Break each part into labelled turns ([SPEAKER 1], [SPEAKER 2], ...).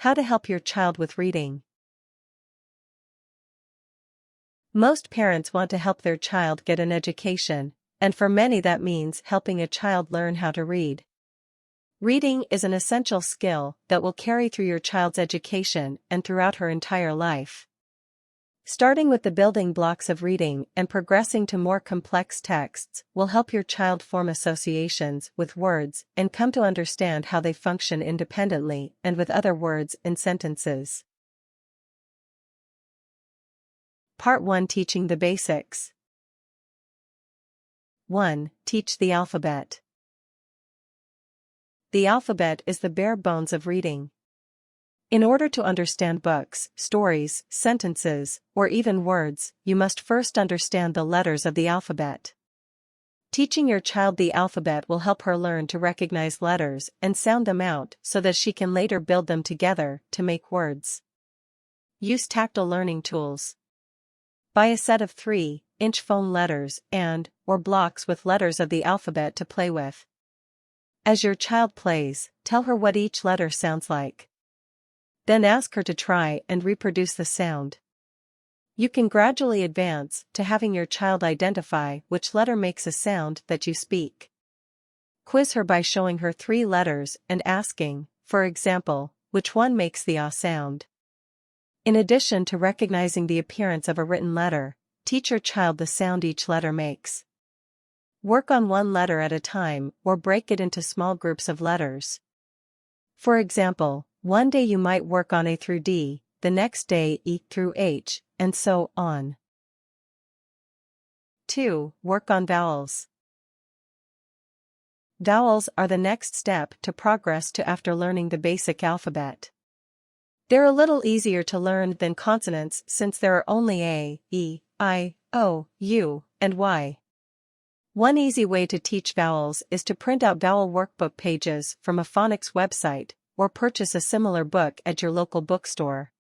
[SPEAKER 1] How to help your child with reading. Most parents want to help their child get an education, and for many that means helping a child learn how to read. Reading is an essential skill that will carry through your child's education and throughout her entire life. Starting with the building blocks of reading and progressing to more complex texts will help your child form associations with words and come to understand how they function independently and with other words in sentences. Part 1: Teaching the Basics. 1. Teach the alphabet. The alphabet is the bare bones of reading. In order to understand books, stories, sentences, or even words, you must first understand the letters of the alphabet. Teaching your child the alphabet will help her learn to recognize letters and sound them out so that she can later build them together to make words. Use tactile learning tools. Buy a set of 3-inch foam letters or blocks with letters of the alphabet to play with. As your child plays, tell her what each letter sounds like. Then ask her to try and reproduce the sound. You can gradually advance to having your child identify which letter makes a sound that you speak. Quiz her by showing her 3 letters and asking, for example, which one makes the ah sound. In addition to recognizing the appearance of a written letter, teach your child the sound each letter makes. Work on one letter at a time or break it into small groups of letters. For example, one day you might work on A through D, the next day E through H, and so on. 2. Work on vowels. Vowels are the next step to progress to after learning the basic alphabet. They're a little easier to learn than consonants since there are only A, E, I, O, U, and Y. One easy way to teach vowels is to print out vowel workbook pages from a phonics website, or purchase a similar book at your local bookstore.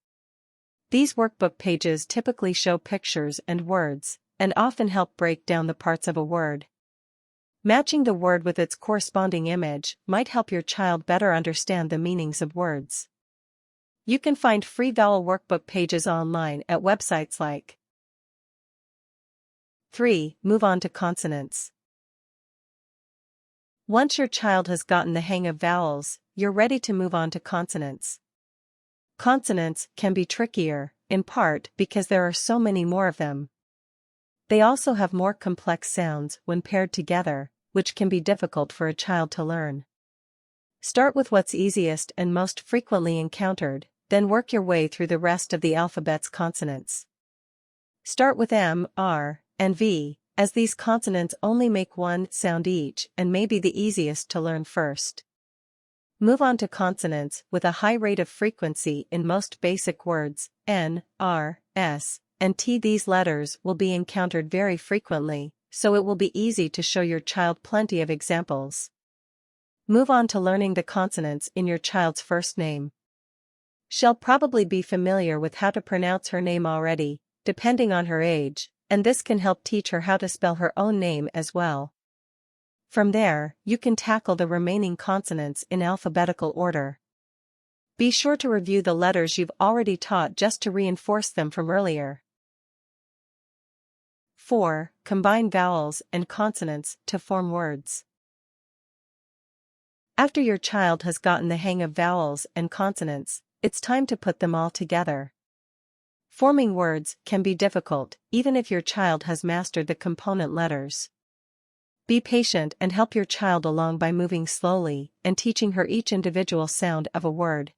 [SPEAKER 1] These workbook pages typically show pictures and words, and often help break down the parts of a word. Matching the word with its corresponding image might help your child better understand the meanings of words. You can find free vowel workbook pages online at websites like. 3. Move on to consonants. Once your child has gotten the hang of vowels, you're ready to move on to consonants. Consonants can be trickier, in part because there are so many more of them. They also have more complex sounds when paired together, which can be difficult for a child to learn. Start with what's easiest and most frequently encountered, then work your way through the rest of the alphabet's consonants. Start with M, R, and V, as these consonants only make one sound each and may be the easiest to learn first. Move on to consonants with a high rate of frequency in most basic words, N, R, S, and T. These letters will be encountered very frequently, so it will be easy to show your child plenty of examples. Move on to learning the consonants in your child's first name. She'll probably be familiar with how to pronounce her name already, depending on her age, and this can help teach her how to spell her own name as well. From there, you can tackle the remaining consonants in alphabetical order. Be sure to review the letters you've already taught just to reinforce them from earlier. 4. Combine vowels and consonants to form words. After your child has gotten the hang of vowels and consonants, it's time to put them all together. Forming words can be difficult, even if your child has mastered the component letters. Be patient and help your child along by moving slowly and teaching her each individual sound of a word.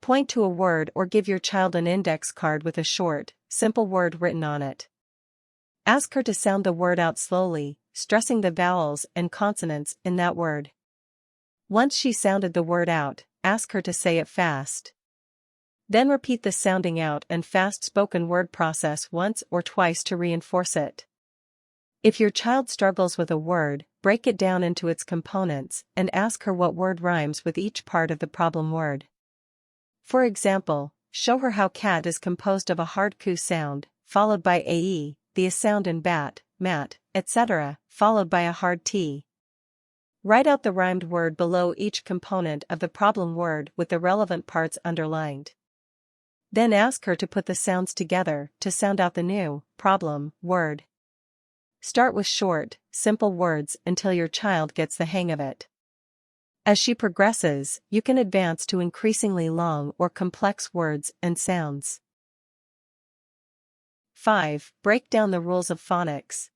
[SPEAKER 1] Point to a word or give your child an index card with a short, simple word written on it. Ask her to sound the word out slowly, stressing the vowels and consonants in that word. Once she sounded the word out, ask her to say it fast. Then repeat the sounding out and fast spoken word process once or twice to reinforce it. If your child struggles with a word, break it down into its components and ask her what word rhymes with each part of the problem word. For example, show her how cat is composed of a hard ku sound, followed by ae, the a sound in bat, mat, etc., followed by a hard t. Write out the rhymed word below each component of the problem word with the relevant parts underlined. Then ask her to put the sounds together to sound out the new problem word. Start with short, simple words until your child gets the hang of it. As she progresses, you can advance to increasingly long or complex words and sounds. 5. Break down the rules of phonics.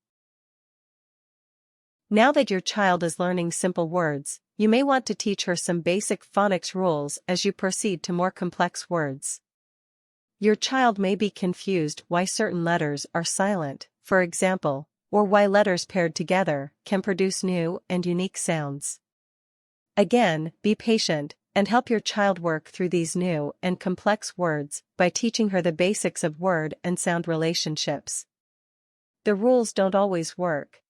[SPEAKER 1] Now that your child is learning simple words, you may want to teach her some basic phonics rules as you proceed to more complex words. Your child may be confused why certain letters are silent, for example, or why letters paired together can produce new and unique sounds. Again, be patient and help your child work through these new and complex words by teaching her the basics of word and sound relationships. The rules don't always work.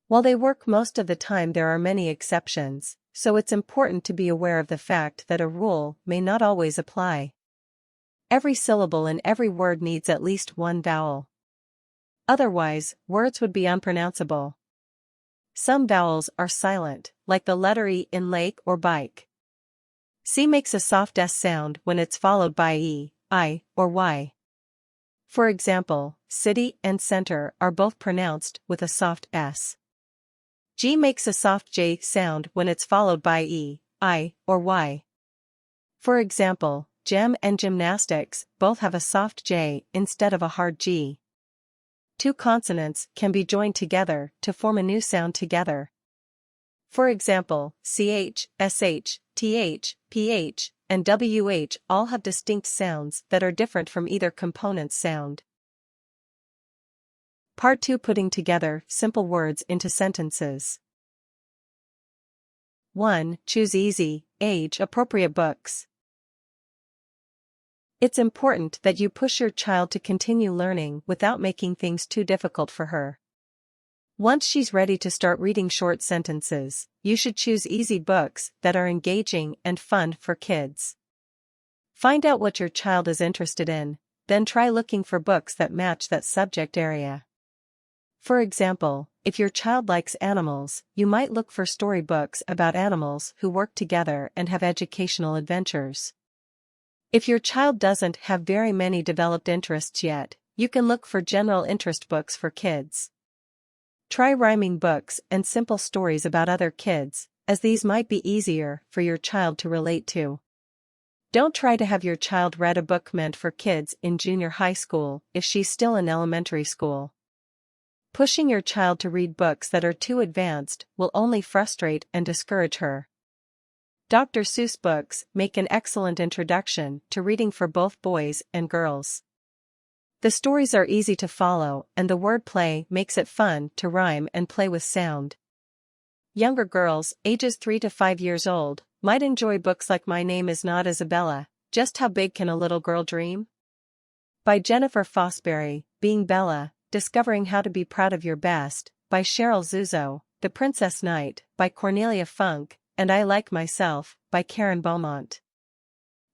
[SPEAKER 1] While they work most of the time, there are many exceptions, so it's important to be aware of the fact that a rule may not always apply. Every syllable in every word needs at least one vowel. Otherwise, words would be unpronounceable. Some vowels are silent, like the letter E in lake or bike. C makes a soft S sound when it's followed by E, I, or Y. For example, city and center are both pronounced with a soft S. G makes a soft J sound when it's followed by E, I, or Y. For example, gem and gymnastics both have a soft J instead of a hard G. Two consonants can be joined together to form a new sound together. For example, CH, SH, TH, PH, and WH all have distinct sounds that are different from either component's sound. Part 2. Putting together simple words into sentences. 1. Choose easy, age-appropriate books. It's important that you push your child to continue learning without making things too difficult for her. Once she's ready to start reading short sentences, you should choose easy books that are engaging and fun for kids. Find out what your child is interested in, then try looking for books that match that subject area. For example, if your child likes animals, you might look for storybooks about animals who work together and have educational adventures. If your child doesn't have very many developed interests yet, you can look for general interest books for kids. Try rhyming books and simple stories about other kids, as these might be easier for your child to relate to. Don't try to have your child read a book meant for kids in junior high school if she's still in elementary school. Pushing your child to read books that are too advanced will only frustrate and discourage her. Dr. Seuss books make an excellent introduction to reading for both boys and girls. The stories are easy to follow and the wordplay makes it fun to rhyme and play with sound. Younger girls, ages 3 to 5 years old, might enjoy books like My Name Is Not Isabella, Just How Big Can a Little Girl Dream? By Jennifer Fosbury, Being Bella, Discovering How to Be Proud of Your Best, by Cheryl Zuzo, The Princess Knight, by Cornelia Funk, and I Like Myself, by Karen Beaumont.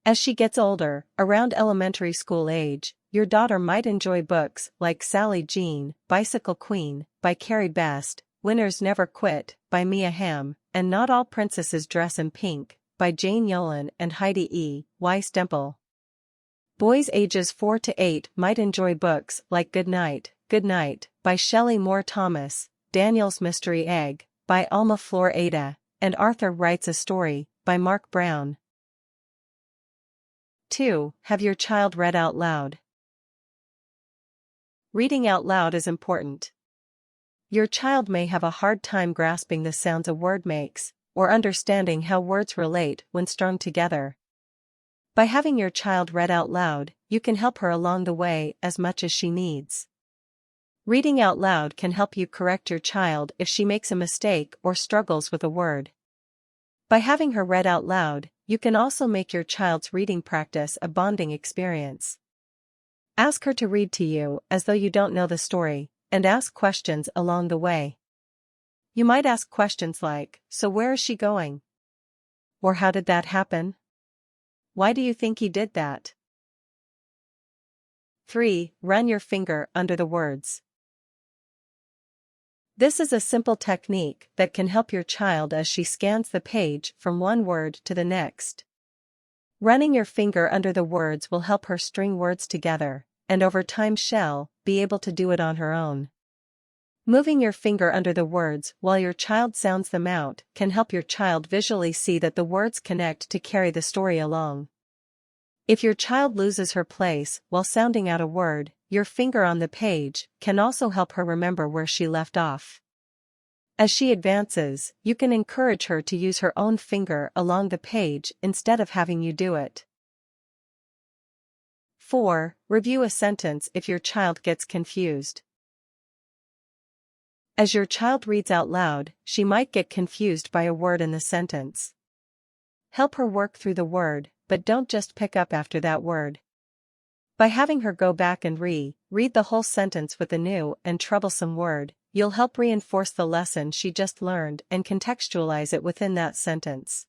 [SPEAKER 1] As she gets older, around elementary school age, your daughter might enjoy books like Sally Jean, Bicycle Queen, by Carrie Best, Winners Never Quit, by Mia Hamm, and Not All Princesses Dress in Pink, by Jane Yolen and Heidi E. Y. Stemple. Boys ages 4 to 8 might enjoy books like Good Night, by Shelley Moore Thomas, Daniel's Mystery Egg, by Alma Flor Ada, and Arthur Writes a Story, by Mark Brown. 2. Have your child read out loud. Reading out loud is important. Your child may have a hard time grasping the sounds a word makes, or understanding how words relate when strung together. By having your child read out loud, you can help her along the way as much as she needs. Reading out loud can help you correct your child if she makes a mistake or struggles with a word. By having her read out loud, you can also make your child's reading practice a bonding experience. Ask her to read to you as though you don't know the story, and ask questions along the way. You might ask questions like, "So where is she going?" Or "How did that happen?" "Why do you think he did that?" 3. Run your finger under the words. This is a simple technique that can help your child as she scans the page from one word to the next. Running your finger under the words will help her string words together, and over time she'll be able to do it on her own. Moving your finger under the words while your child sounds them out can help your child visually see that the words connect to carry the story along. If your child loses her place while sounding out a word, your finger on the page can also help her remember where she left off. As she advances, you can encourage her to use her own finger along the page instead of having you do it. 4. Review a sentence if your child gets confused. As your child reads out loud, she might get confused by a word in the sentence. Help her work through the word, but don't just pick up after that word. By having her go back and read the whole sentence with a new and troublesome word, you'll help reinforce the lesson she just learned and contextualize it within that sentence.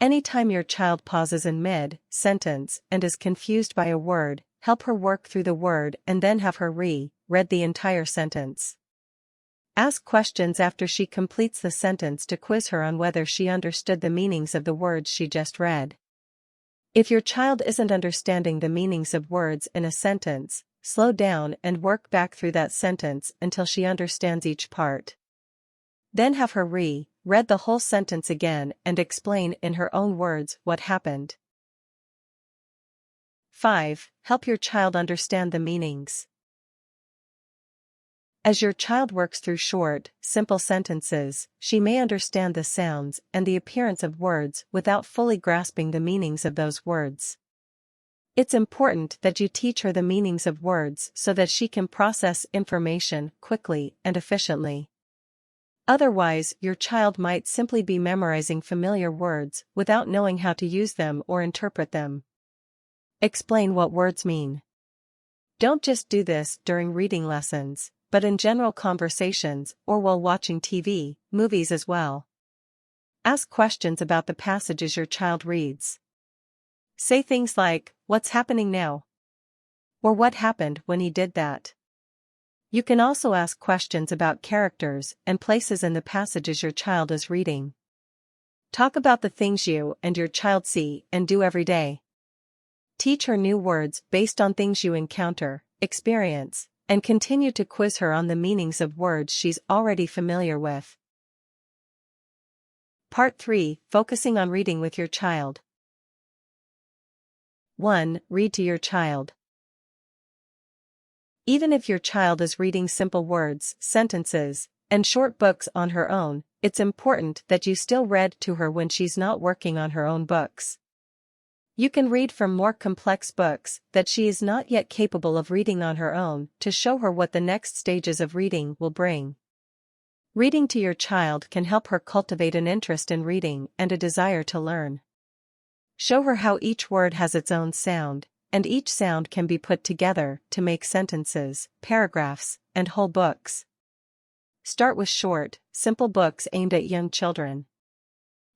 [SPEAKER 1] Anytime your child pauses in mid-sentence and is confused by a word, help her work through the word and then have her read the entire sentence. Ask questions after she completes the sentence to quiz her on whether she understood the meanings of the words she just read. If your child isn't understanding the meanings of words in a sentence, slow down and work back through that sentence until she understands each part. Then have her read the whole sentence again and explain in her own words what happened. 5. Help your child understand the meanings. As your child works through short, simple sentences, she may understand the sounds and the appearance of words without fully grasping the meanings of those words. It's important that you teach her the meanings of words so that she can process information quickly and efficiently. Otherwise, your child might simply be memorizing familiar words without knowing how to use them or interpret them. Explain what words mean. Don't just do this during reading lessons, but in general conversations or while watching TV, movies as well. Ask questions about the passages your child reads. Say things like, "What's happening now?" or "What happened when he did that?" You can also ask questions about characters and places in the passages your child is reading. Talk about the things you and your child see and do every day. Teach her new words based on things you encounter, experience, and continue to quiz her on the meanings of words she's already familiar with. Part 3. Focusing on reading with your child. 1. Read to your child. Even if your child is reading simple words, sentences, and short books on her own, it's important that you still read to her when she's not working on her own books. You can read from more complex books that she is not yet capable of reading on her own to show her what the next stages of reading will bring. Reading to your child can help her cultivate an interest in reading and a desire to learn. Show her how each word has its own sound, and each sound can be put together to make sentences, paragraphs, and whole books. Start with short, simple books aimed at young children.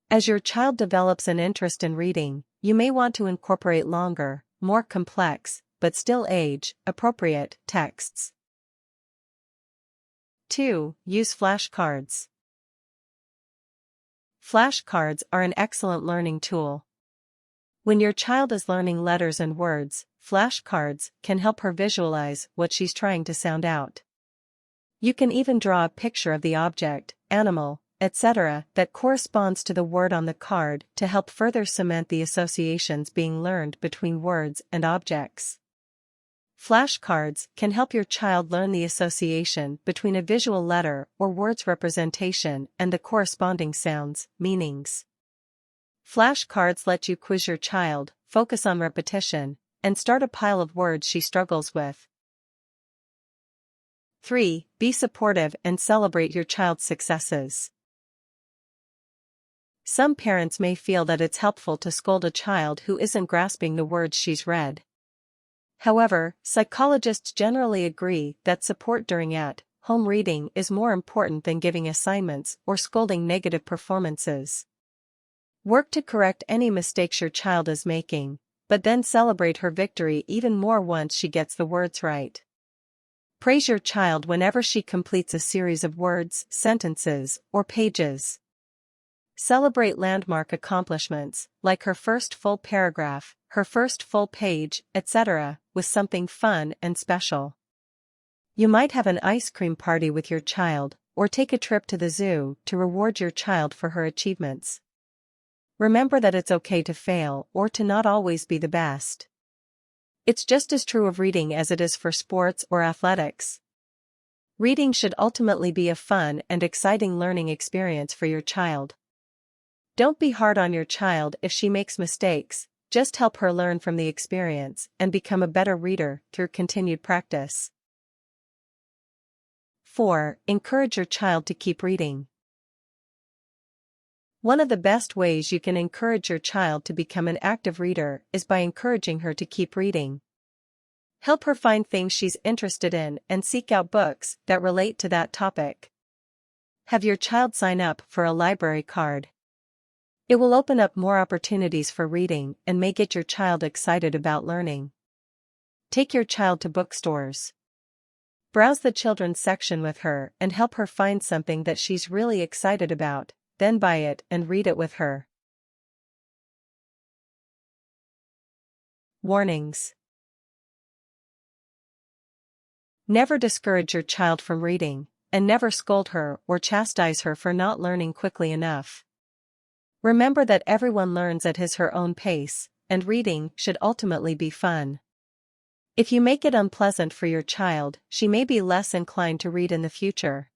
[SPEAKER 1] As your child develops an interest in reading, you may want to incorporate longer, more complex, but still age-appropriate texts. 2. Use flashcards. Flashcards are an excellent learning tool. When your child is learning letters and words, flashcards can help her visualize what she's trying to sound out. You can even draw a picture of the object, animal, etc. that corresponds to the word on the card to help further cement the associations being learned between words and objects. Flashcards can help your child learn the association between a visual letter or word's representation and the corresponding sounds, meanings. Flashcards let you quiz your child, focus on repetition, and start a pile of words she struggles with. 3. Be supportive and celebrate your child's successes. Some parents may feel that it's helpful to scold a child who isn't grasping the words she's read. However, psychologists generally agree that support during at-home reading is more important than giving assignments or scolding negative performances. Work to correct any mistakes your child is making, but then celebrate her victory even more once she gets the words right. Praise your child whenever she completes a series of words, sentences, or pages. Celebrate landmark accomplishments, like her first full paragraph, her first full page, etc., with something fun and special. You might have an ice cream party with your child, or take a trip to the zoo to reward your child for her achievements. Remember that it's okay to fail or to not always be the best. It's just as true of reading as it is for sports or athletics. Reading should ultimately be a fun and exciting learning experience for your child. Don't be hard on your child if she makes mistakes, just help her learn from the experience and become a better reader through continued practice. 4. Encourage your child to keep reading. One of the best ways you can encourage your child to become an active reader is by encouraging her to keep reading. Help her find things she's interested in and seek out books that relate to that topic. Have your child sign up for a library card. It will open up more opportunities for reading and may get your child excited about learning. Take your child to bookstores. Browse the children's section with her and help her find something that she's really excited about, then buy it and read it with her. Warnings. Never discourage your child from reading, and never scold her or chastise her for not learning quickly enough. Remember that everyone learns at his/her own pace, and reading should ultimately be fun. If you make it unpleasant for your child, she may be less inclined to read in the future.